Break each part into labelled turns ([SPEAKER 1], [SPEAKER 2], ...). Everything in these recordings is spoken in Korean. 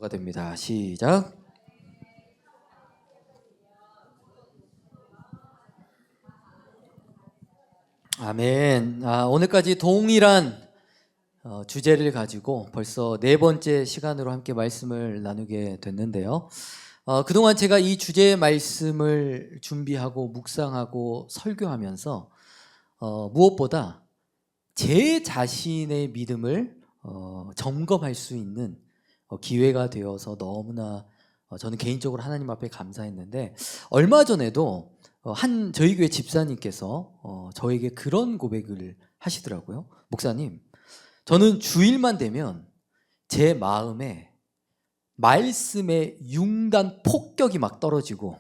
[SPEAKER 1] 가 됩니다. 시작. 아멘. 오늘까지 동일한 주제를 가지고 벌써 네 번째 시간으로 함께 말씀을 나누게 됐는데요. 그동안 제가 이 주제의 말씀을 준비하고 묵상하고 설교하면서 무엇보다 제 자신의 믿음을 점검할 수 있는 기회가 되어서 너무나 저는 개인적으로 하나님 앞에 감사했는데, 얼마 전에도 저희 교회 집사님께서 저에게 그런 고백을 하시더라고요. 목사님, 저는 주일만 되면 제 마음에 말씀의 융단 폭격이 막 떨어지고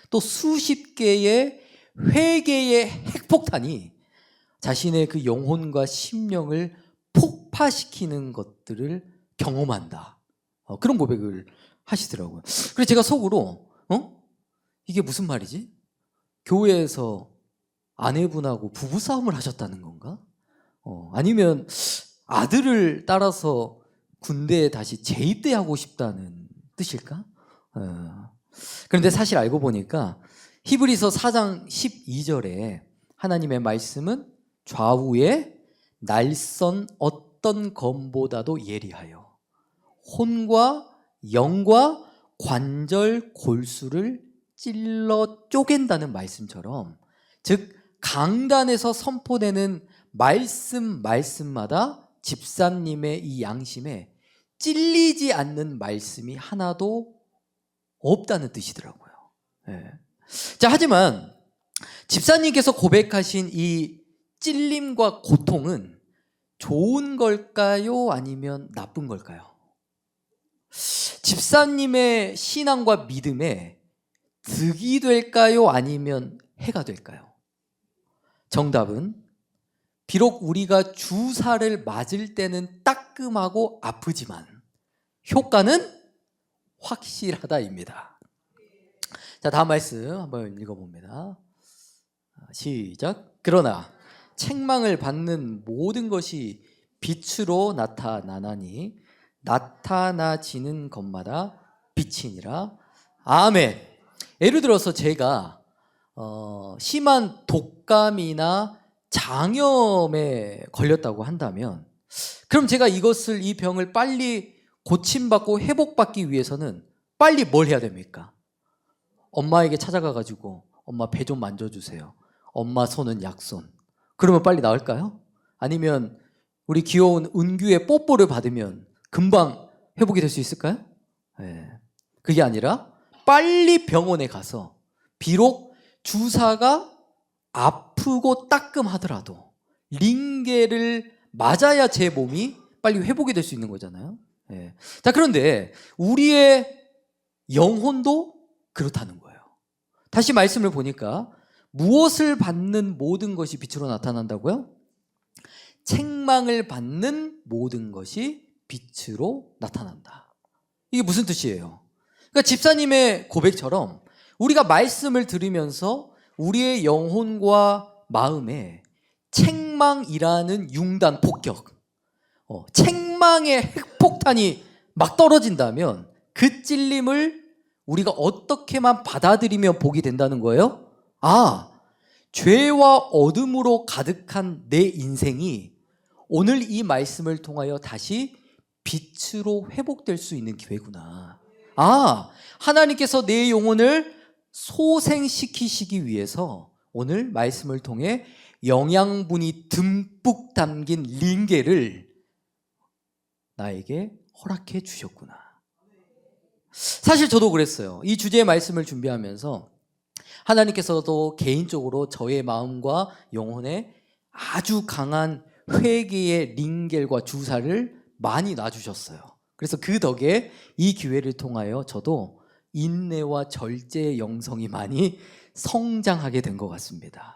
[SPEAKER 1] 또 수십 개의 회개의 핵폭탄이 자신의 그 영혼과 심령을 폭파시키는 것들을 경험한다. 그런 고백을 하시더라고요. 그래서 제가 속으로 이게 무슨 말이지? 교회에서 아내분하고 부부싸움을 하셨다는 건가? 아니면 아들을 따라서 군대에 다시 재입대하고 싶다는 뜻일까? 그런데 사실 알고 보니까 히브리서 4장 12절에 하나님의 말씀은 좌우에 날선 어떤 검보다도 예리하여 혼과 영과 관절 골수를 찔러 쪼갠다는 말씀처럼, 즉 강단에서 선포되는 말씀마다 집사님의 이 양심에 찔리지 않는 말씀이 하나도 없다는 뜻이더라고요. 자, 하지만 집사님께서 고백하신 이 찔림과 고통은 좋은 걸까요? 아니면 나쁜 걸까요? 집사님의 신앙과 믿음에 득이 될까요? 아니면 해가 될까요? 정답은, 비록 우리가 주사를 맞을 때는 따끔하고 아프지만 효과는 확실하다입니다. 자, 다음 말씀 한번 읽어봅니다. 시작. 그러나 책망을 받는 모든 것이 빛으로 나타나나니 나타나지는 것마다 빛이니라. 아멘. 예를 들어서 제가 심한 독감이나 장염에 걸렸다고 한다면, 그럼 제가 이 병을 빨리 고침받고 회복받기 위해서는 빨리 뭘 해야 됩니까? 엄마에게 찾아가가지고 엄마 배 좀 만져주세요. 엄마 손은 약손. 그러면 빨리 나을까요? 아니면 우리 귀여운 은규의 뽀뽀를 받으면 금방 회복이 될 수 있을까요? 그게 아니라 빨리 병원에 가서, 비록 주사가 아프고 따끔하더라도 링겔을 맞아야 제 몸이 빨리 회복이 될 수 있는 거잖아요. 자, 그런데 우리의 영혼도 그렇다는 거예요. 다시 말씀을 보니까 무엇을 받는 모든 것이 빛으로 나타난다고요? 책망을 받는 모든 것이 빛으로 나타난다. 이게 무슨 뜻이에요? 그러니까 집사님의 고백처럼 우리가 말씀을 들으면서 우리의 영혼과 마음에 책망이라는 융단 폭격, 책망의 핵폭탄이 막 떨어진다면 그 찔림을 우리가 어떻게만 받아들이면 복이 된다는 거예요? 죄와 어둠으로 가득한 내 인생이 오늘 이 말씀을 통하여 다시 빛으로 회복될 수 있는 기회구나. 하나님께서 내 영혼을 소생시키시기 위해서 오늘 말씀을 통해 영양분이 듬뿍 담긴 링겔을 나에게 허락해 주셨구나. 사실 저도 그랬어요. 이 주제의 말씀을 준비하면서 하나님께서도 개인적으로 저의 마음과 영혼에 아주 강한 회개의 링겔과 주사를 많이 놔주셨어요. 그래서 그 덕에 이 기회를 통하여 저도 인내와 절제의 영성이 많이 성장하게 된 것 같습니다.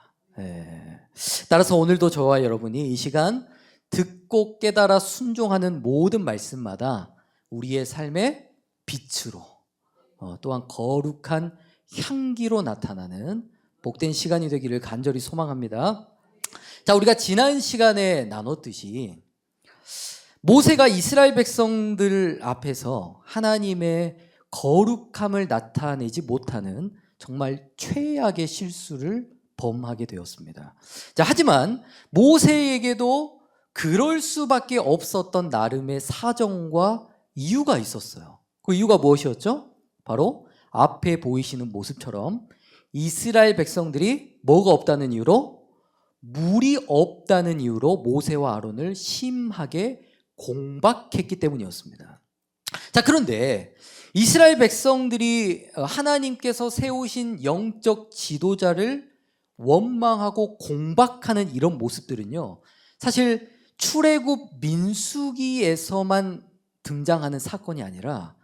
[SPEAKER 1] 따라서 오늘도 저와 여러분이 이 시간 듣고 깨달아 순종하는 모든 말씀마다 우리의 삶의 빛으로, 또한 거룩한 향기로 나타나는 복된 시간이 되기를 간절히 소망합니다. 자, 우리가 지난 시간에 나눴듯이 모세가 이스라엘 백성들 앞에서 하나님의 거룩함을 나타내지 못하는 정말 최악의 실수를 범하게 되었습니다. 자, 하지만 모세에게도 그럴 수밖에 없었던 나름의 사정과 이유가 있었어요. 그 이유가 무엇이었죠? 바로 앞에 보이시는 모습처럼 이스라엘 백성들이 뭐가 없다는 이유로? 물이 없다는 이유로 모세와 아론을 심하게 공박했기 때문이었습니다. 자, 그런데 이스라엘 백성들이 하나님께서 세우신 영적 지도자를 원망하고 공박하는 이런 모습들은요, 사실 출애굽 민수기에서만 등장하는 사건이 아니라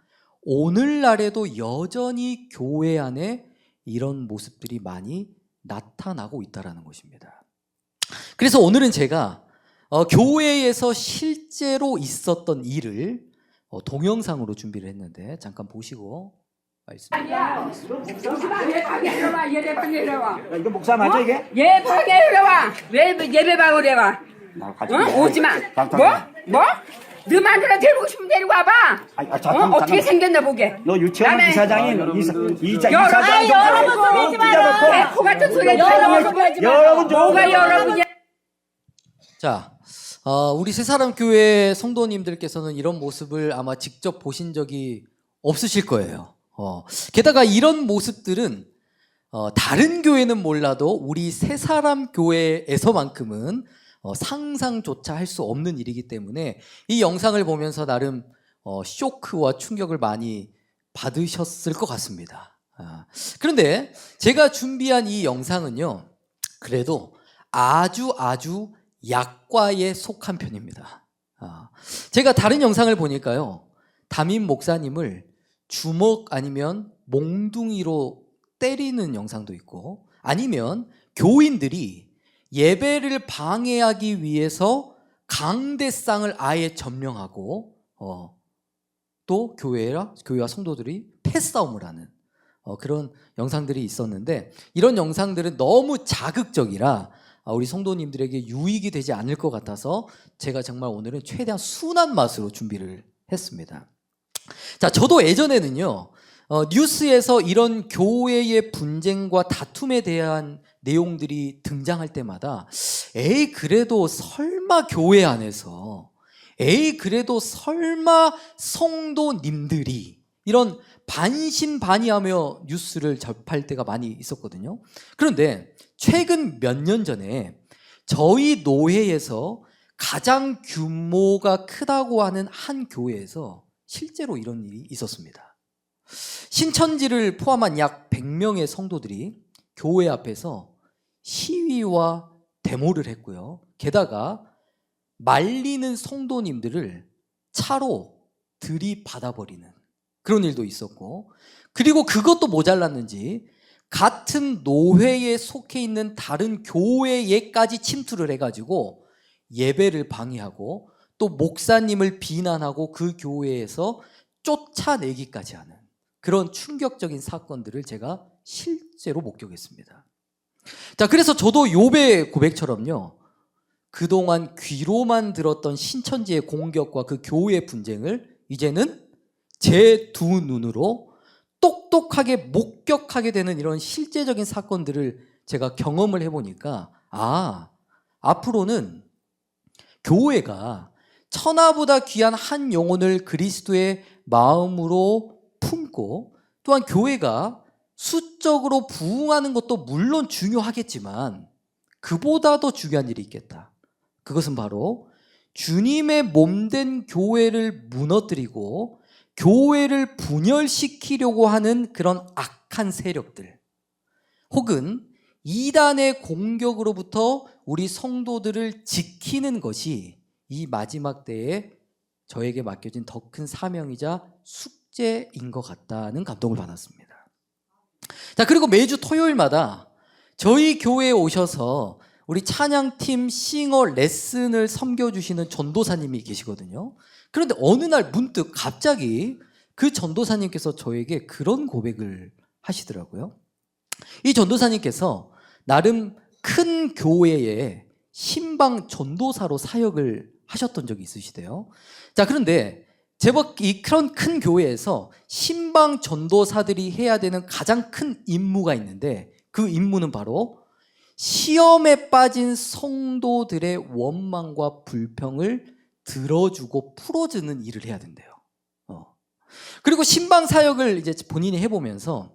[SPEAKER 1] 오늘날에도 여전히 교회 안에 이런 모습들이 많이 나타나고 있다는 것입니다. 그래서 오늘은 제가 교회에서 실제로 있었던 일을 동영상으로 준비를 했는데 잠깐 보시고 말씀.
[SPEAKER 2] 이거 목사 맞아 이게?
[SPEAKER 3] 예배하게 해와. 왜 예배방을 해와? 오지 마. 뭐? 너만들어 데리고 싶으면 데리고 와봐. 어떻게 생겼나 보게.
[SPEAKER 2] 너 유치원 이사장이 이사장
[SPEAKER 3] 여러분 소리지 마라. 개코 같은 소리 하지 마.
[SPEAKER 2] 여러분 좀
[SPEAKER 3] 뭐가 여러분이야?
[SPEAKER 1] 자, 우리 새사람 교회 성도님들께서는 이런 모습을 아마 직접 보신 적이 없으실 거예요. 게다가 이런 모습들은 다른 교회는 몰라도 우리 새사람 교회에서만큼은 상상조차 할 수 없는 일이기 때문에 이 영상을 보면서 나름 쇼크와 충격을 많이 받으셨을 것 같습니다. 그런데 제가 준비한 이 영상은요, 그래도 아주 약과에 속한 편입니다. 제가 다른 영상을 보니까요, 담임 목사님을 주먹 아니면 몽둥이로 때리는 영상도 있고, 아니면 교인들이 예배를 방해하기 위해서 강대상을 아예 점령하고 또 교회와 성도들이 패싸움을 하는 그런 영상들이 있었는데, 이런 영상들은 너무 자극적이라 우리 성도님들에게 유익이 되지 않을 것 같아서 제가 정말 오늘은 최대한 순한 맛으로 준비를 했습니다. 자, 저도 예전에는요, 뉴스에서 이런 교회의 분쟁과 다툼에 대한 내용들이 등장할 때마다 그래도 설마 교회 안에서 그래도 설마 성도님들이 이런 반신반의하며 뉴스를 접할 때가 많이 있었거든요. 그런데 최근 몇 년 전에 저희 노회에서 가장 규모가 크다고 하는 한 교회에서 실제로 이런 일이 있었습니다. 신천지를 포함한 약 100명의 성도들이 교회 앞에서 시위와 데모를 했고요. 게다가 말리는 성도님들을 차로 들이받아버리는 그런 일도 있었고, 그리고 그것도 모자랐는지 같은 노회에 속해 있는 다른 교회에까지 침투를 해가지고 예배를 방해하고 또 목사님을 비난하고 그 교회에서 쫓아내기까지 하는 그런 충격적인 사건들을 제가 실제로 목격했습니다. 자, 그래서 저도 욥의 고백처럼요, 그동안 귀로만 들었던 신천지의 공격과 그 교회의 분쟁을 이제는 제 두 눈으로 똑똑하게 목격하게 되는 이런 실제적인 사건들을 제가 경험을 해보니까, 앞으로는 교회가 천하보다 귀한 한 영혼을 그리스도의 마음으로 품고, 또한 교회가 수적으로 부흥하는 것도 물론 중요하겠지만 그보다 더 중요한 일이 있겠다. 그것은 바로 주님의 몸된 교회를 무너뜨리고 교회를 분열시키려고 하는 그런 악한 세력들, 혹은 이단의 공격으로부터 우리 성도들을 지키는 것이 이 마지막 때에 저에게 맡겨진 더 큰 사명이자 숙제인 것 같다는 감동을 받았습니다. 자, 그리고 매주 토요일마다 저희 교회에 오셔서 우리 찬양팀 싱어 레슨을 섬겨주시는 전도사님이 계시거든요. 그런데 어느 날 문득 갑자기 그 전도사님께서 저에게 그런 고백을 하시더라고요. 이 전도사님께서 나름 큰 교회에 신방 전도사로 사역을 하셨던 적이 있으시대요. 자, 그런데 제법 그런 큰 교회에서 신방 전도사들이 해야 되는 가장 큰 임무가 있는데 그 임무는 바로 시험에 빠진 성도들의 원망과 불평을 들어주고 풀어주는 일을 해야 된대요. 그리고 신방 사역을 이제 본인이 해보면서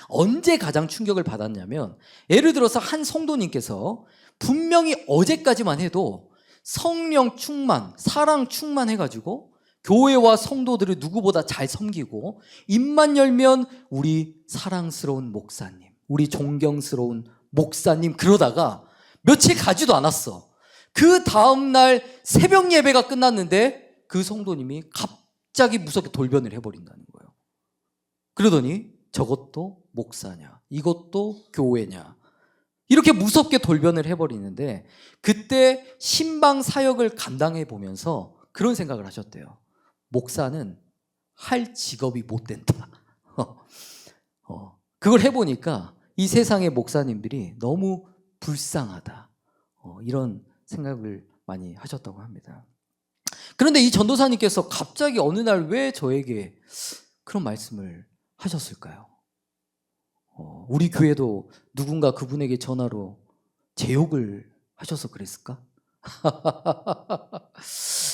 [SPEAKER 1] 언제 가장 충격을 받았냐면, 예를 들어서 한 성도님께서 분명히 어제까지만 해도 성령 충만, 사랑 충만해가지고 교회와 성도들을 누구보다 잘 섬기고 입만 열면 우리 사랑스러운 목사님, 우리 존경스러운 목사님, 그러다가 며칠 가지도 않았어. 그 다음날 새벽 예배가 끝났는데 그 성도님이 갑자기 무섭게 돌변을 해버린다는 거예요. 그러더니 저것도 목사냐, 이것도 교회냐, 이렇게 무섭게 돌변을 해버리는데, 그때 신방 사역을 감당해 보면서 그런 생각을 하셨대요. 목사는 할 직업이 못 된다. 그걸 해보니까 이 세상의 목사님들이 너무 불쌍하다. 이런 생각을 많이 하셨다고 합니다. 그런데 이 전도사님께서 갑자기 어느 날 왜 저에게 그런 말씀을 하셨을까요? 우리 교회도 누군가 그분에게 전화로 제욕을 하셔서 그랬을까?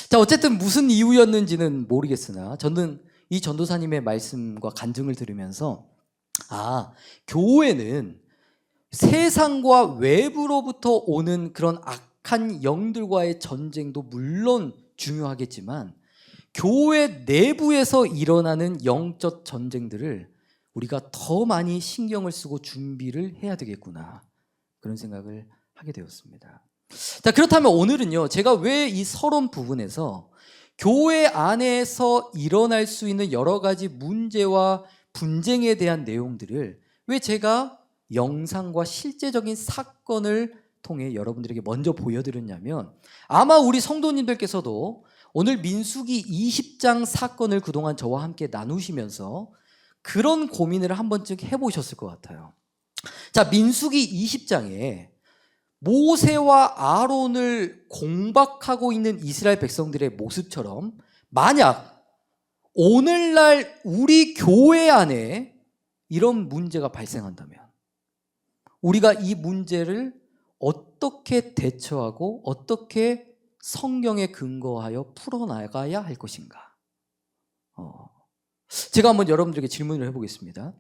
[SPEAKER 1] 자, 어쨌든 무슨 이유였는지는 모르겠으나 저는 이 전도사님의 말씀과 간증을 들으면서 교회는 세상과 외부로부터 오는 그런 악한 영들과의 전쟁도 물론 중요하겠지만 교회 내부에서 일어나는 영적 전쟁들을 우리가 더 많이 신경을 쓰고 준비를 해야 되겠구나, 그런 생각을 하게 되었습니다. 자, 그렇다면 오늘은요, 제가 왜 이 서론 부분에서 교회 안에서 일어날 수 있는 여러 가지 문제와 분쟁에 대한 내용들을 왜 제가 영상과 실제적인 사건을 통해 여러분들에게 먼저 보여드렸냐면, 아마 우리 성도님들께서도 오늘 민수기 20장 사건을 그동안 저와 함께 나누시면서 그런 고민을 한 번쯤 해보셨을 것 같아요. 자, 민수기 20장에 모세와 아론을 공박하고 있는 이스라엘 백성들의 모습처럼 만약 오늘날 우리 교회 안에 이런 문제가 발생한다면 우리가 이 문제를 어떻게 대처하고 어떻게 성경에 근거하여 풀어나가야 할 것인가? 제가 한번 여러분들에게 질문을 해보겠습니다.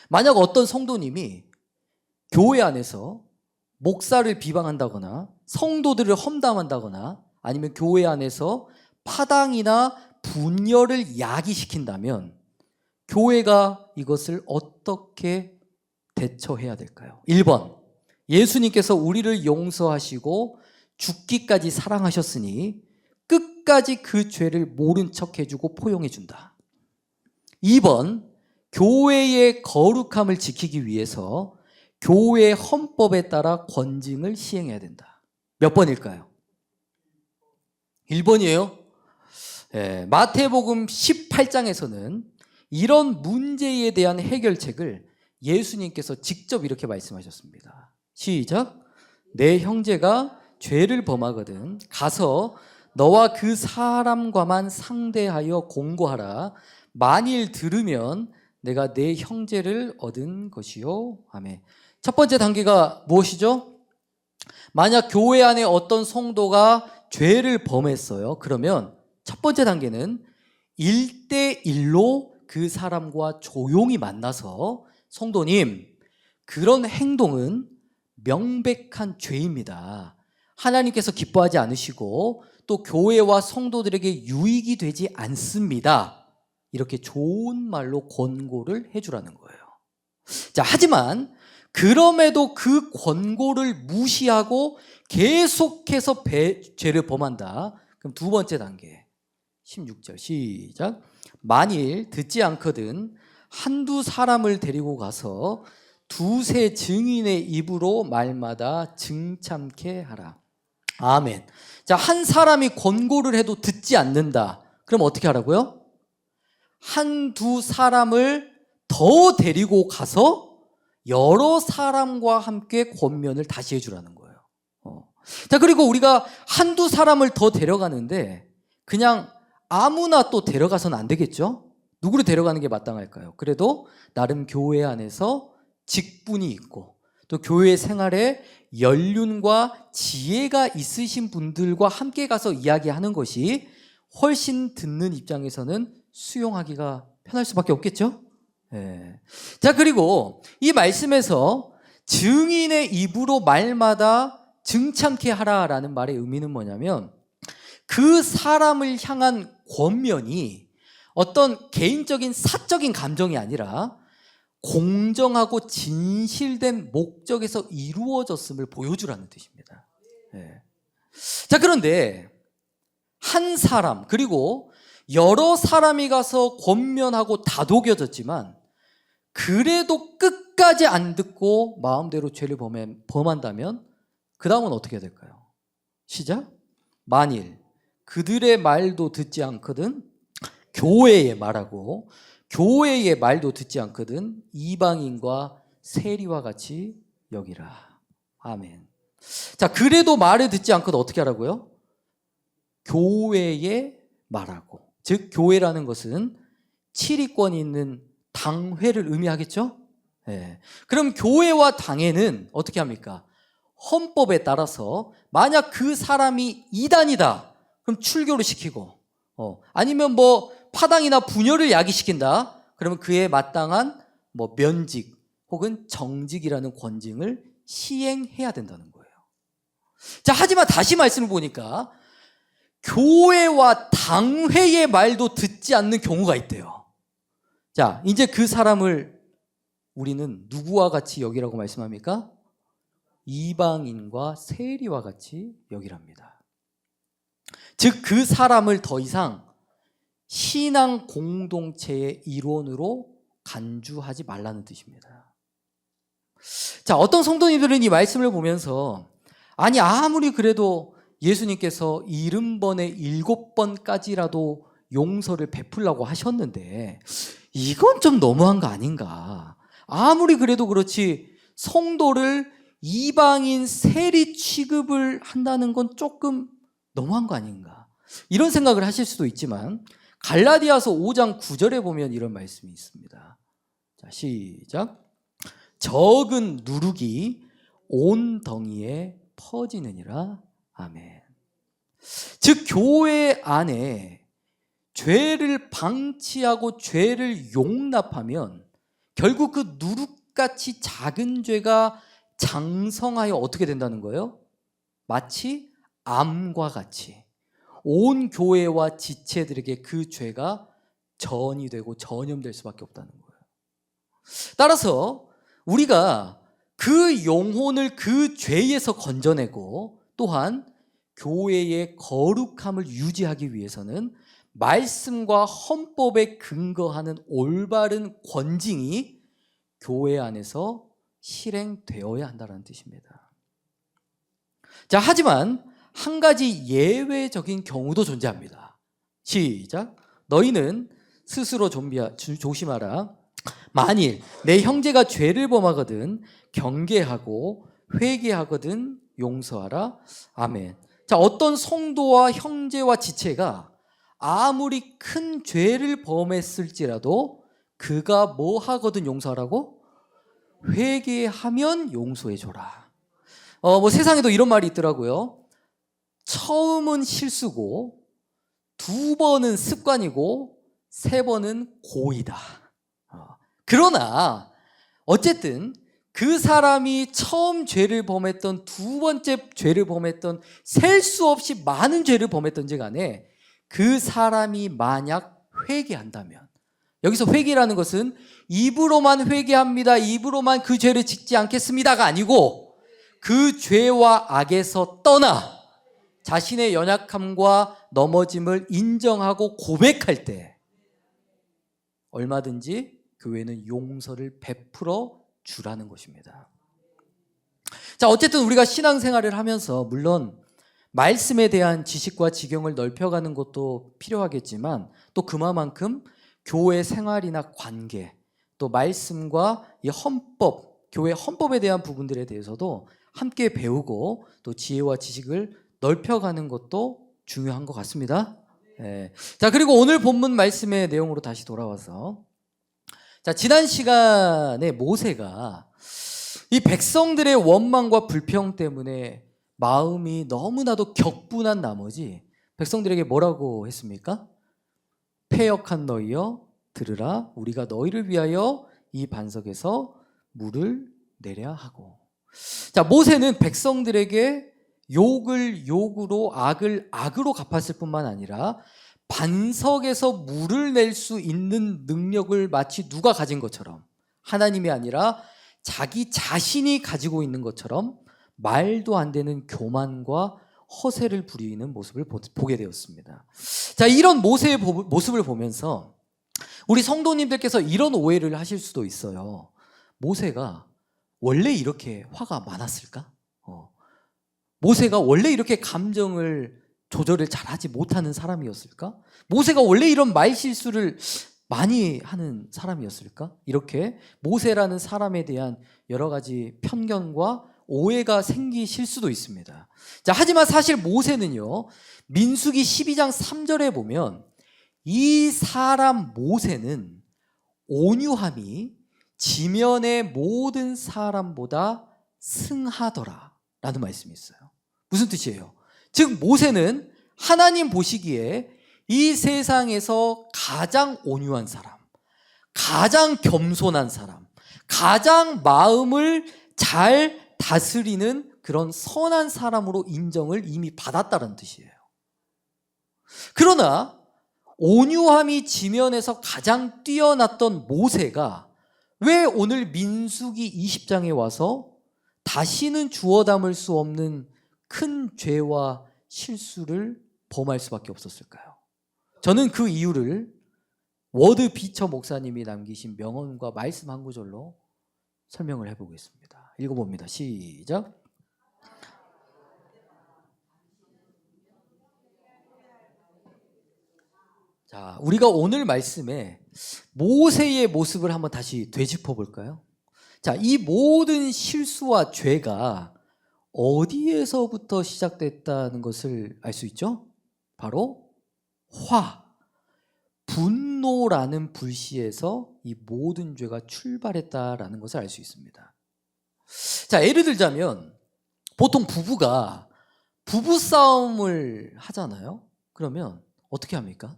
[SPEAKER 1] 만약 어떤 성도님이 교회 안에서 목사를 비방한다거나 성도들을 험담한다거나 아니면 교회 안에서 파당이나 분열을 야기시킨다면 교회가 이것을 어떻게 대처해야 될까요? 1번, 예수님께서 우리를 용서하시고 죽기까지 사랑하셨으니 끝까지 그 죄를 모른 척 해주고 포용해준다. 2번, 교회의 거룩함을 지키기 위해서 교회의 헌법에 따라 권징을 시행해야 된다. 몇 번일까요? 1번이에요. 마태복음 18장에서는 이런 문제에 대한 해결책을 예수님께서 직접 이렇게 말씀하셨습니다. 시작. 내 형제가 죄를 범하거든 가서 너와 그 사람과만 상대하여 공고하라. 만일 들으면 내가 내 형제를 얻은 것이요. 아멘. 첫 번째 단계가 무엇이죠? 만약 교회 안에 어떤 성도가 죄를 범했어요. 그러면 첫 번째 단계는 1대1로 그 사람과 조용히 만나서 성도님, 그런 행동은 명백한 죄입니다. 하나님께서 기뻐하지 않으시고 또 교회와 성도들에게 유익이 되지 않습니다. 이렇게 좋은 말로 권고를 해주라는 거예요. 자, 하지만 그럼에도 그 권고를 무시하고 계속해서 죄를 범한다. 그럼 두 번째 단계 16절 시작. 만일 듣지 않거든 한두 사람을 데리고 가서 두세 증인의 입으로 말마다 증참케 하라. 아멘. 자, 한 사람이 권고를 해도 듣지 않는다. 그럼 어떻게 하라고요? 한두 사람을 더 데리고 가서 여러 사람과 함께 권면을 다시 해주라는 거예요. 자, 그리고 우리가 한두 사람을 더 데려가는데 그냥 아무나 또 데려가서는 안 되겠죠? 누구를 데려가는 게 마땅할까요? 그래도 나름 교회 안에서 직분이 있고 또 교회 생활에 연륜과 지혜가 있으신 분들과 함께 가서 이야기하는 것이 훨씬 듣는 입장에서는 수용하기가 편할 수밖에 없겠죠? 네. 자, 그리고 이 말씀에서 증인의 입으로 말마다 증창케 하라라는 말의 의미는 뭐냐면 그 사람을 향한 권면이 어떤 개인적인 사적인 감정이 아니라 공정하고 진실된 목적에서 이루어졌음을 보여주라는 뜻입니다. 네. 자, 그런데 한 사람 그리고 여러 사람이 가서 권면하고 다독여졌지만 그래도 끝까지 안 듣고 마음대로 죄를 범한다면 그 다음은 어떻게 해야 될까요? 시작. 만일 그들의 말도 듣지 않거든 교회의 말하고 교회의 말도 듣지 않거든 이방인과 세리와 같이 여기라. 아멘. 자, 그래도 말을 듣지 않거든 어떻게 하라고요? 교회의 말하고, 즉 교회라는 것은 치리권이 있는 당회를 의미하겠죠? 네. 그럼 교회와 당회는 어떻게 합니까? 헌법에 따라서 만약 그 사람이 이단이다 그럼 출교를 시키고 아니면 뭐 파당이나 분열을 야기시킨다 그러면 그에 마땅한 뭐 면직 혹은 정직이라는 권징을 시행해야 된다는 거예요. 자, 하지만 다시 말씀을 보니까 교회와 당회의 말도 듣지 않는 경우가 있대요. 자, 이제 그 사람을 우리는 누구와 같이 여기라고 말씀합니까? 이방인과 세리와 같이 여기랍니다. 즉 그 사람을 더 이상 신앙 공동체의 일원으로 간주하지 말라는 뜻입니다. 자, 어떤 성도님들은 이 말씀을 보면서 아니 아무리 그래도 예수님께서 70번에 7번까지라도 용서를 베풀라고 하셨는데 이건 좀 너무한 거 아닌가. 아무리 그래도 그렇지 성도를 이방인 세리 취급을 한다는 건 조금 너무한 거 아닌가. 이런 생각을 하실 수도 있지만 갈라디아서 5장 9절에 보면 이런 말씀이 있습니다. 자, 시작. 적은 누룩이 온 덩이에 퍼지느니라. 아멘. 즉 교회 안에 죄를 방치하고 죄를 용납하면 결국 그 누룩같이 작은 죄가 장성하여 어떻게 된다는 거예요? 마치 암과 같이 온 교회와 지체들에게 그 죄가 전이 되고 전염될 수밖에 없다는 거예요. 따라서 우리가 그 영혼을 그 죄에서 건져내고 또한 교회의 거룩함을 유지하기 위해서는 말씀과 헌법에 근거하는 올바른 권징이 교회 안에서 실행되어야 한다는 뜻입니다. 자, 하지만 한 가지 예외적인 경우도 존재합니다. 시작. 너희는 스스로 조심하라. 만일 내 형제가 죄를 범하거든 경계하고 회개하거든 용서하라. 아멘. 자, 어떤 성도와 형제와 지체가 아무리 큰 죄를 범했을지라도 그가 뭐 하거든 용서하라고? 회개하면 용서해줘라. 뭐 세상에도 이런 말이 있더라고요. 처음은 실수고, 2번은 습관이고, 3번은 고의다. 그러나 어쨌든 그 사람이 처음 죄를 범했던, 2번째 죄를 범했던, 셀 수 없이 많은 죄를 범했던지 간에 그 사람이 만약 회개한다면, 여기서 회개라는 것은 입으로만 회개합니다, 입으로만 그 죄를 짓지 않겠습니다가 아니고 그 죄와 악에서 떠나 자신의 연약함과 넘어짐을 인정하고 고백할 때 얼마든지 교회는 용서를 베풀어 주라는 것입니다. 자, 어쨌든 우리가 신앙생활을 하면서 물론 말씀에 대한 지식과 지경을 넓혀가는 것도 필요하겠지만 또 그만큼 교회 생활이나 관계 또 말씀과 이 헌법, 교회 헌법에 대한 부분들에 대해서도 함께 배우고 또 지혜와 지식을 넓혀가는 것도 중요한 것 같습니다. 예. 자, 그리고 오늘 본문 말씀의 내용으로 다시 돌아와서, 자, 지난 시간에 모세가 이 백성들의 원망과 불평 때문에 마음이 너무나도 격분한 나머지 백성들에게 뭐라고 했습니까? 패역한 너희여 들으라, 우리가 너희를 위하여 이 반석에서 물을 내려 하고. 자, 모세는 백성들에게 욕을 욕으로 악을 악으로 갚았을 뿐만 아니라 반석에서 물을 낼 수 있는 능력을 마치 누가 가진 것처럼, 하나님이 아니라 자기 자신이 가지고 있는 것처럼 말도 안 되는 교만과 허세를 부리는 모습을 보게 되었습니다. 자, 이런 모세의 모습을 보면서 우리 성도님들께서 이런 오해를 하실 수도 있어요. 모세가 원래 이렇게 화가 많았을까? 모세가 원래 이렇게 감정을 조절을 잘하지 못하는 사람이었을까? 모세가 원래 이런 말 실수를 많이 하는 사람이었을까? 이렇게 모세라는 사람에 대한 여러 가지 편견과 오해가 생기실 수도 있습니다. 자, 하지만 사실 모세는요, 민수기 12장 3절에 보면 이 사람 모세는 온유함이 지면의 모든 사람보다 승하더라 라는 말씀이 있어요. 무슨 뜻이에요? 즉 모세는 하나님 보시기에 이 세상에서 가장 온유한 사람, 가장 겸손한 사람, 가장 마음을 잘 다스리는 그런 선한 사람으로 인정을 이미 받았다는 뜻이에요. 그러나 온유함이 지면에서 가장 뛰어났던 모세가 왜 오늘 민수기 20장에 와서 다시는 주워 담을 수 없는 큰 죄와 실수를 범할 수밖에 없었을까요? 저는 그 이유를 워드 비처 목사님이 남기신 명언과 말씀 한 구절로 설명을 해보겠습니다. 읽어봅니다. 시작. 자, 우리가 오늘 말씀에 모세의 모습을 한번 다시 되짚어 볼까요? 자, 이 모든 실수와 죄가 어디에서부터 시작됐다는 것을 알 수 있죠? 바로 분노라는 불씨에서 이 모든 죄가 출발했다라는 것을 알 수 있습니다. 자, 예를 들자면 보통 부부가 부부싸움을 하잖아요. 그러면 어떻게 합니까?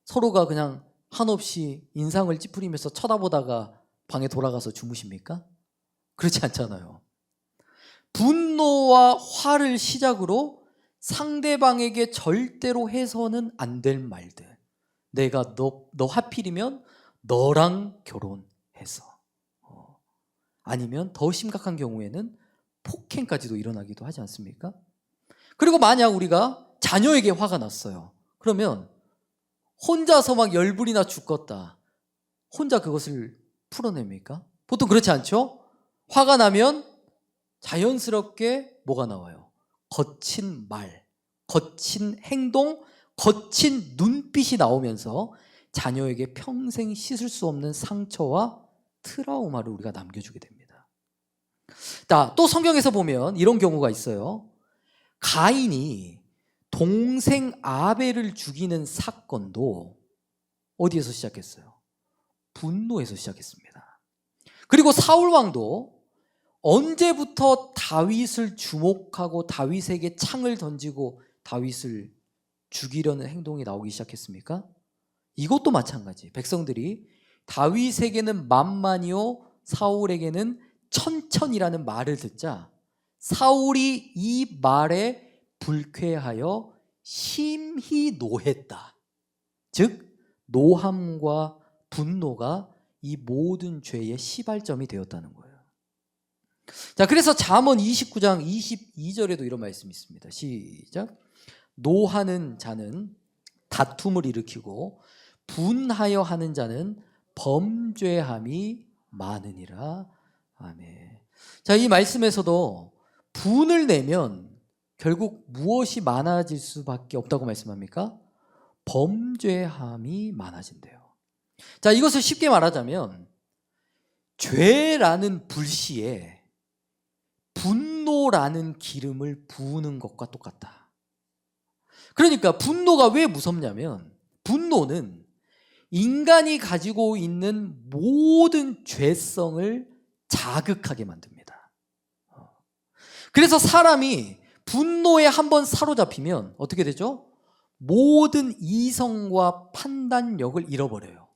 [SPEAKER 1] 서로가 그냥 한없이 인상을 찌푸리면서 쳐다보다가 방에 돌아가서 주무십니까? 그렇지 않잖아요. 분노와 화를 시작으로 상대방에게 절대로 해서는 안 될 말들. 내가 너 하필이면 너랑 결혼해서. 아니면 더 심각한 경우에는 폭행까지도 일어나기도 하지 않습니까? 그리고 만약 우리가 자녀에게 화가 났어요. 그러면 혼자서 막 열불이나 죽겠다. 혼자 그것을 풀어냅니까? 보통 그렇지 않죠? 화가 나면 자연스럽게 뭐가 나와요? 거친 말, 거친 행동, 거친 눈빛이 나오면서 자녀에게 평생 씻을 수 없는 상처와 트라우마를 우리가 남겨주게 됩니다. 또 성경에서 보면 이런 경우가 있어요. 가인이 동생 아벨을 죽이는 사건도 어디에서 시작했어요? 분노에서 시작했습니다. 그리고 사울 왕도 언제부터 다윗을 주목하고 다윗에게 창을 던지고 다윗을 죽이려는 행동이 나오기 시작했습니까? 이것도 마찬가지. 백성들이 다윗에게는 만만이요 사울에게는 천천이라는 말을 듣자 사울이 이 말에 불쾌하여 심히 노했다. 즉 노함과 분노가 이 모든 죄의 시발점이 되었다는 거예요. 자, 그래서 잠언 29장 22절에도 이런 말씀이 있습니다. 시작. 노하는 자는 다툼을 일으키고 분하여 하는 자는 범죄함이 많으니라. 아멘. 자, 이 말씀에서도 분을 내면 결국 무엇이 많아질 수밖에 없다고 말씀합니까? 범죄함이 많아진대요. 자, 이것을 쉽게 말하자면 죄라는 불씨에 분노라는 기름을 부으는 것과 똑같다. 그러니까 분노가 왜 무섭냐면 분노는 인간이 가지고 있는 모든 죄성을 자극하게 만듭니다. 그래서 사람이 분노에 한번 사로잡히면 어떻게 되죠? 모든 이성과 판단력을 잃어버려요.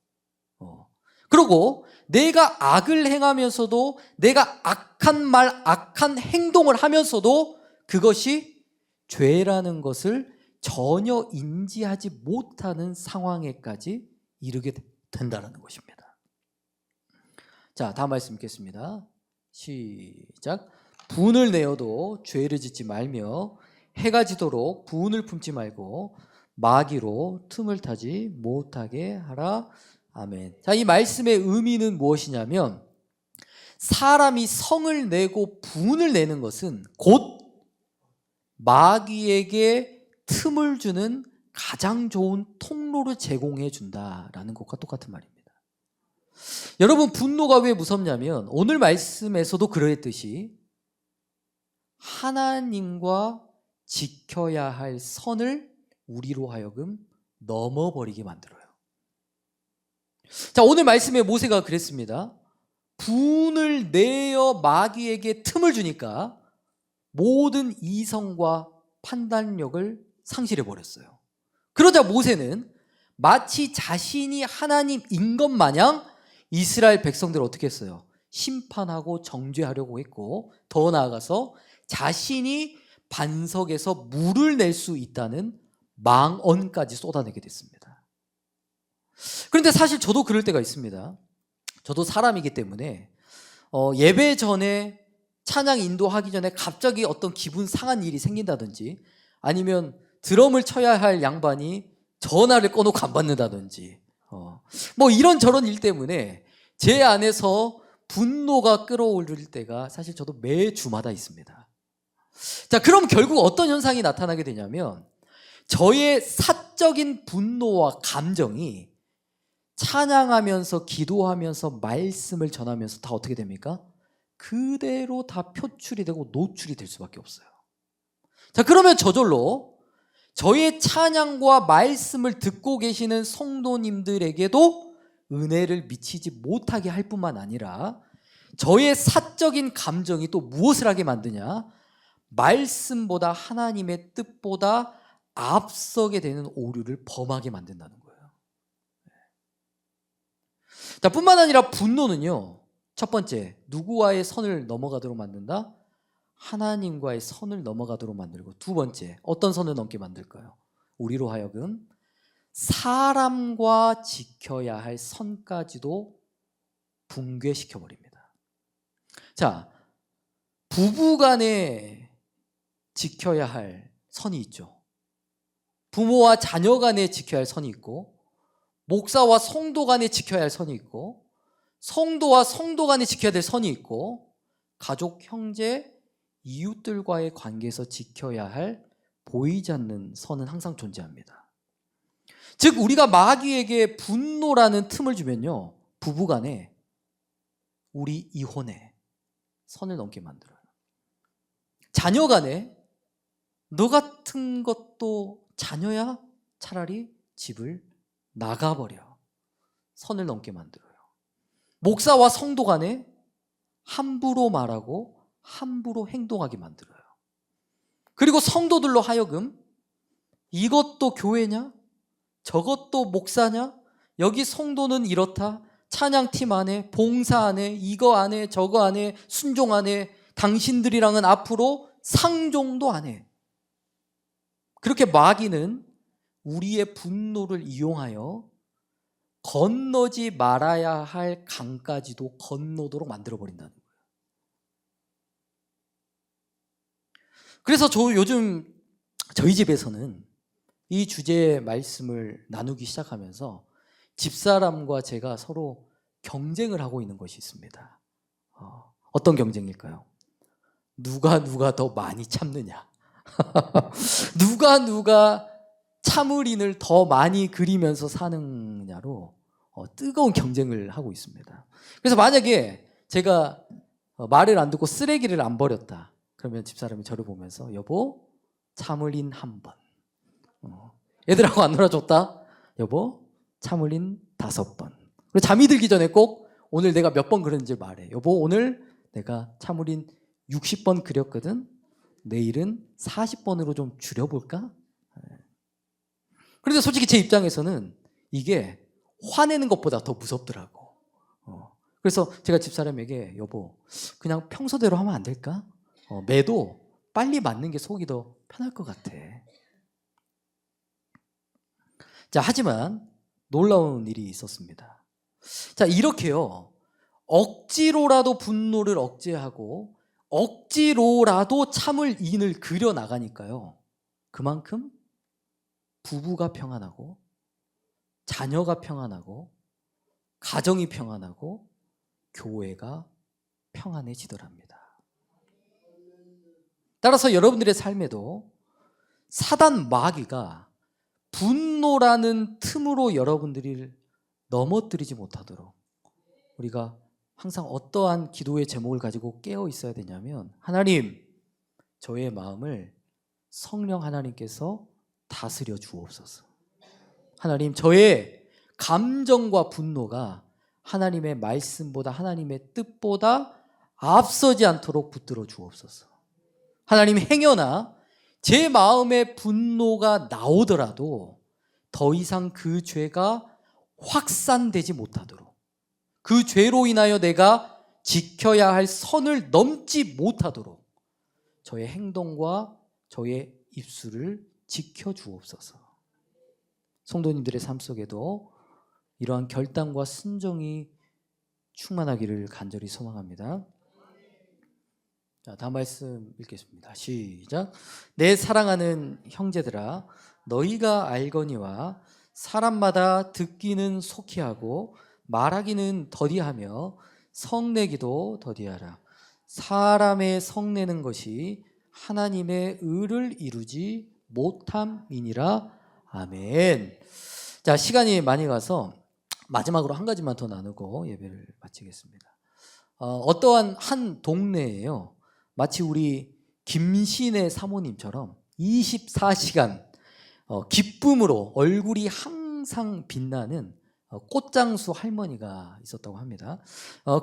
[SPEAKER 1] 그리고 내가 악을 행하면서도 내가 악한 말, 악한 행동을 하면서도 그것이 죄라는 것을 전혀 인지하지 못하는 상황에까지 이르게 된다는 것입니다. 자, 다음 말씀 읽겠습니다. 시작. 분을 내어도 죄를 짓지 말며 해가 지도록 분을 품지 말고 마귀로 틈을 타지 못하게 하라. 아멘. 자, 이 말씀의 의미는 무엇이냐면 사람이 성을 내고 분을 내는 것은 곧 마귀에게 틈을 주는 가장 좋은 통로를 제공해 준다라는 것과 똑같은 말입니다. 여러분, 분노가 왜 무섭냐면 오늘 말씀에서도 그러했듯이 하나님과 지켜야 할 선을 우리로 하여금 넘어버리게 만들어요. 자, 오늘 말씀에 모세가 그랬습니다. 분을 내어 마귀에게 틈을 주니까 모든 이성과 판단력을 상실해 버렸어요. 그러자 모세는 마치 자신이 하나님인 것 마냥 이스라엘 백성들을 어떻게 했어요? 심판하고 정죄하려고 했고, 더 나아가서 자신이 반석에서 물을 낼 수 있다는 망언까지 쏟아내게 됐습니다. 그런데 사실 저도 그럴 때가 있습니다. 저도 사람이기 때문에 예배 전에 찬양 인도하기 전에 갑자기 어떤 기분 상한 일이 생긴다든지, 아니면 드럼을 쳐야 할 양반이 전화를 꺼놓고 안 받는다든지, 뭐 이런저런 일 때문에 제 안에서 분노가 끌어오를 때가 사실 저도 매주마다 있습니다. 자, 그럼 결국 어떤 현상이 나타나게 되냐면 저의 사적인 분노와 감정이 찬양하면서 기도하면서 말씀을 전하면서 다 어떻게 됩니까? 그대로 다 표출이 되고 노출이 될 수밖에 없어요. 자, 그러면 저절로 저의 찬양과 말씀을 듣고 계시는 성도님들에게도 은혜를 미치지 못하게 할 뿐만 아니라 저의 사적인 감정이 또 무엇을 하게 만드냐? 말씀보다 하나님의 뜻보다 앞서게 되는 오류를 범하게 만든다는 거예요. 자, 뿐만 아니라 분노는요, 첫 번째, 누구와의 선을 넘어가도록 만든다? 하나님과의 선을 넘어가도록 만들고, 두 번째, 어떤 선을 넘게 만들까요? 우리로 하여금 사람과 지켜야 할 선까지도 붕괴시켜버립니다. 자, 부부간에 지켜야 할 선이 있죠. 부모와 자녀 간에 지켜야 할 선이 있고, 목사와 성도 간에 지켜야 할 선이 있고, 성도와 성도 간에 지켜야 될 선이 있고, 가족, 형제, 이웃들과의 관계에서 지켜야 할 보이지 않는 선은 항상 존재합니다. 즉, 우리가 마귀에게 분노라는 틈을 주면요, 부부간에 우리 이혼에 선을 넘게 만들어요. 자녀 간에 너 같은 것도 자녀야? 차라리 집을 나가버려. 선을 넘게 만들어요. 목사와 성도 간에 함부로 말하고 함부로 행동하게 만들어요. 그리고 성도들로 하여금 이것도 교회냐? 저것도 목사냐? 여기 성도는 이렇다. 찬양팀 안에, 봉사 안에, 이거 안에, 저거 안에, 순종 안에, 당신들이랑은 앞으로 상종도 안 해. 그렇게 마귀는 우리의 분노를 이용하여 건너지 말아야 할 강까지도 건너도록 만들어버린다는 거예요. 그래서 요즘 저희 집에서는 이 주제의 말씀을 나누기 시작하면서 집사람과 제가 서로 경쟁을 하고 있는 것이 있습니다. 어떤 경쟁일까요? 누가 더 많이 참느냐. 누가 참을인을 더 많이 그리면서 사느냐로 뜨거운 경쟁을 하고 있습니다. 그래서 만약에 제가 말을 안 듣고 쓰레기를 안 버렸다. 그러면 집사람이 저를 보면서 여보 참을인 한 번. 애들하고 안 놀아줬다. 여보 참을인 5번. 그리고 잠이 들기 전에 꼭 오늘 내가 몇 번 그랬는지 말해. 여보 오늘 내가 참을인 60번 그렸거든. 내일은 40번으로 좀 줄여볼까? 그런데 솔직히 제 입장에서는 이게 화내는 것보다 더 무섭더라고. 그래서 제가 집사람에게 여보 그냥 평소대로 하면 안 될까? 매도 빨리 맞는 게 속이 더 편할 것 같아. 자, 하지만 놀라운 일이 있었습니다. 자, 이렇게요. 억지로라도 분노를 억제하고 억지로라도 참을 인을 그려 나가니까요. 그만큼 부부가 평안하고 자녀가 평안하고 가정이 평안하고 교회가 평안해지더랍니다. 따라서 여러분들의 삶에도 사단 마귀가 분노라는 틈으로 여러분들을 넘어뜨리지 못하도록 우리가 항상 어떠한 기도의 제목을 가지고 깨어 있어야 되냐면 하나님, 저의 마음을 성령 하나님께서 다스려 주옵소서. 하나님, 저의 감정과 분노가 하나님의 말씀보다 하나님의 뜻보다 앞서지 않도록 붙들어 주옵소서. 하나님, 행여나 제 마음의 분노가 나오더라도 더 이상 그 죄가 확산되지 못하도록, 그 죄로 인하여 내가 지켜야 할 선을 넘지 못하도록 저의 행동과 저의 입술을 지켜주옵소서. 성도님들의 삶 속에도 이러한 결단과 순종이 충만하기를 간절히 소망합니다. 자, 다음 말씀 읽겠습니다. 시작. 내 사랑하는 형제들아, 너희가 알거니와 사람마다 듣기는 속히하고 말하기는 더디하며 성내기도 더디하라. 사람의 성내는 것이 하나님의 의를 이루지 못함이니라. 아멘. 자, 시간이 많이 가서 마지막으로 한 가지만 더 나누고 예배를 마치겠습니다. 어떠한 한 동네에요, 마치 우리 김신혜 사모님처럼 24시간 기쁨으로 얼굴이 항상 빛나는 꽃장수 할머니가 있었다고 합니다.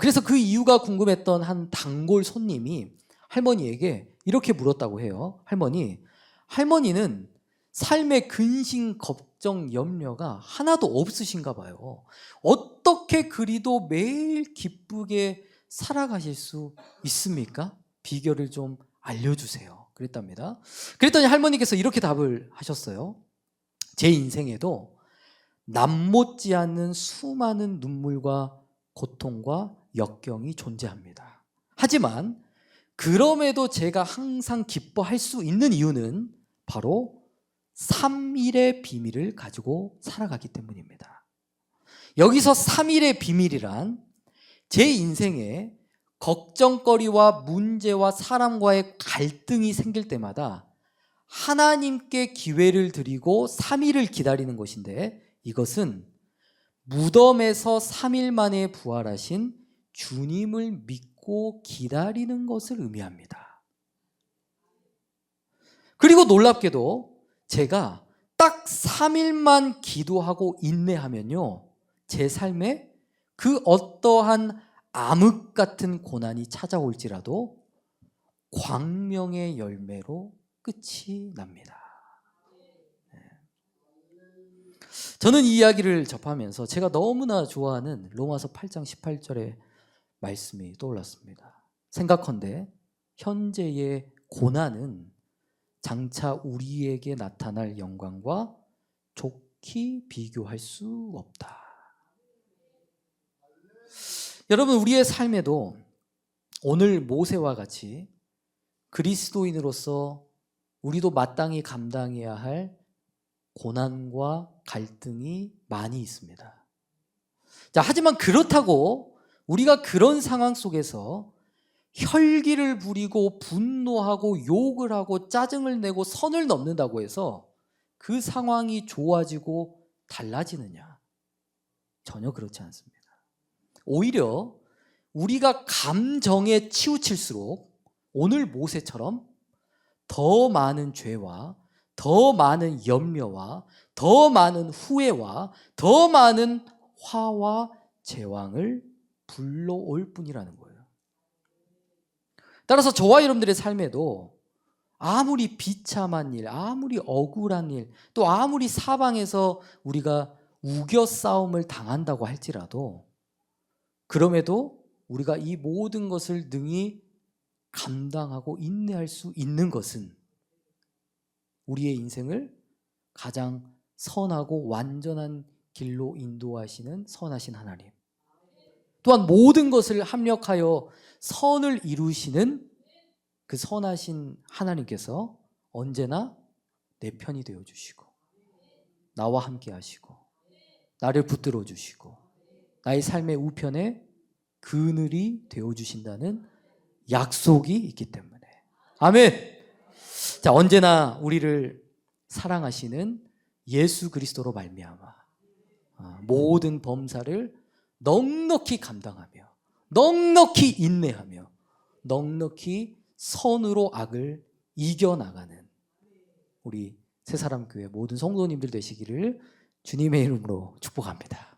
[SPEAKER 1] 그래서 그 이유가 궁금했던 한 단골 손님이 할머니에게 이렇게 물었다고 해요. 할머니는 삶의 근심, 걱정, 염려가 하나도 없으신가 봐요. 어떻게 그리도 매일 기쁘게 살아가실 수 있습니까? 비결을 좀 알려주세요. 그랬답니다. 그랬더니 할머니께서 이렇게 답을 하셨어요. 제 인생에도 남 못지 않는 수많은 눈물과 고통과 역경이 존재합니다. 하지만 그럼에도 제가 항상 기뻐할 수 있는 이유는 바로 3일의 비밀을 가지고 살아가기 때문입니다. 여기서 3일의 비밀이란 제 인생에 걱정거리와 문제와 사람과의 갈등이 생길 때마다 하나님께 기회를 드리고 3일을 기다리는 것인데, 이것은 무덤에서 3일 만에 부활하신 주님을 믿고 기다리는 것을 의미합니다. 그리고 놀랍게도 제가 딱 3일만 기도하고 인내하면요, 제 삶에 그 어떠한 암흑 같은 고난이 찾아올지라도 광명의 열매로 끝이 납니다. 저는 이 이야기를 접하면서 제가 너무나 좋아하는 로마서 8장 18절의 말씀이 떠올랐습니다. 생각컨대 현재의 고난은 장차 우리에게 나타날 영광과 좋게 비교할 수 없다. 여러분, 우리의 삶에도 오늘 모세와 같이 그리스도인으로서 우리도 마땅히 감당해야 할 고난과 갈등이 많이 있습니다. 자, 하지만 그렇다고 우리가 그런 상황 속에서 혈기를 부리고 분노하고 욕을 하고 짜증을 내고 선을 넘는다고 해서 그 상황이 좋아지고 달라지느냐? 전혀 그렇지 않습니다. 오히려 우리가 감정에 치우칠수록 오늘 모세처럼 더 많은 죄와 더 많은 염려와 더 많은 후회와 더 많은 화와 제왕을 불러올 뿐이라는 거예요. 따라서 저와 여러분들의 삶에도 아무리 비참한 일, 아무리 억울한 일, 또 아무리 사방에서 우리가 우겨 싸움을 당한다고 할지라도 그럼에도 우리가 이 모든 것을 능히 감당하고 인내할 수 있는 것은 우리의 인생을 가장 선하고 완전한 길로 인도하시는 선하신 하나님, 또한 모든 것을 합력하여 선을 이루시는 그 선하신 하나님께서 언제나 내 편이 되어주시고 나와 함께 하시고 나를 붙들어 주시고 나의 삶의 우편에 그늘이 되어주신다는 약속이 있기 때문에. 아멘. 자, 언제나 우리를 사랑하시는 예수 그리스도로 말미암아 모든 범사를 넉넉히 감당하며 넉넉히 인내하며 넉넉히 선으로 악을 이겨나가는 우리 새사람교회 모든 성도님들 되시기를 주님의 이름으로 축복합니다.